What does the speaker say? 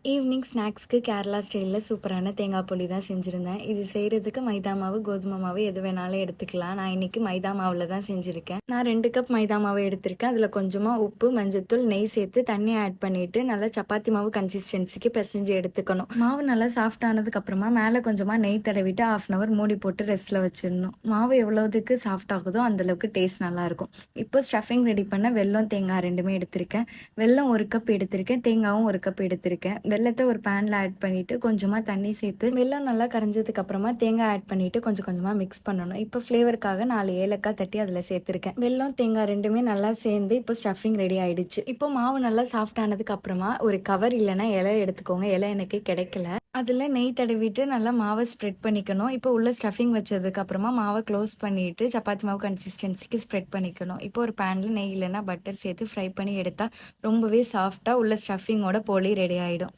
Evening ஸ்நாக்ஸ்க்கு Kerala ஸ்டைலில் சூப்பரான தேங்காய் பொடி தான் செஞ்சுருந்தேன். இது செய்கிறதுக்கு மைதா மாவு, கோதுமை மாவு எது வேணாலும் எடுத்துக்கலாம். நான் இன்றைக்கி மைதா மாவில் தான் செஞ்சுருக்கேன். நான் 2 கப் மைதா மாவு எடுத்திருக்கேன். அதில் கொஞ்சமாக உப்பு, மஞ்சத்தூள், நெய் சேர்த்து தண்ணி ஆட் பண்ணிவிட்டு நல்லா சப்பாத்தி மாவு கன்சிஸ்டன்சிக்கு பிசைஞ்சு எடுத்துக்கணும். மாவு நல்லா சாஃப்ட் ஆனதுக்கப்புறமா மேலே கொஞ்சமாக நெய் தடவிட்டு 1/2 hour மூடி போட்டு ரெஸ்ட்டில் வச்சிடணும். மாவு எவ்வளோதுக்கு சாஃப்ட் ஆகுதோ அந்தளவுக்கு டேஸ்ட் நல்லாயிருக்கும். இப்போ ஸ்டஃபிங் ரெடி பண்ண வெல்லம், தேங்காய் 2மே எடுத்திருக்கேன். வெல்லம் 1 கப் எடுத்திருக்கேன், தேங்காயும் 1 கப் எடுத்திருக்கேன். வெல்லத்தை ஒரு பேனில் ஆட் பண்ணிவிட்டு கொஞ்சமாக தண்ணி சேர்த்து வெல்லம் நல்லா கரைஞ்சதுக்கு அப்புறமா தேங்காய் ஆட் பண்ணிவிட்டு கொஞ்சம் கொஞ்சமாக மிக்ஸ் பண்ணணும். இப்போ ஃப்ளேவருக்காக 4 ஏலக்காய் தட்டி அதில் சேர்த்துருக்கேன். வெல்லம், தேங்காய் 2மே நல்லா சேர்ந்து இப்போ ஸ்டஃபிங் ரெடி ஆயிடுச்சு. இப்போ மாவு நல்லா சாஃப்ட் ஆனதுக்கு அப்புறமா ஒரு கவர் இல்லைன்னா இலை எடுத்துக்கோங்க. இலை எனக்கு கிடைக்கல. அதில் நெய் தடவிட்டு நல்லா மாவை ஸ்ப்ரெட் பண்ணிக்கணும். இப்போ உள்ள ஸ்டஃபிங் வச்சதுக்கு அப்புறமா மாவை க்ளோஸ் பண்ணிவிட்டு சப்பாத்தி மாவு கன்சிஸ்டன்சிக்கு ஸ்ப்ரெட் பண்ணிக்கணும். இப்போ ஒரு பேனில் நெய் இல்லைன்னா பட்டர் சேர்த்து ஃப்ரை பண்ணி எடுத்தால் ரொம்பவே சாஃப்டாக உள்ள ஸ்டஃபிங்கோட போலி ரெடி ஆகிடும்.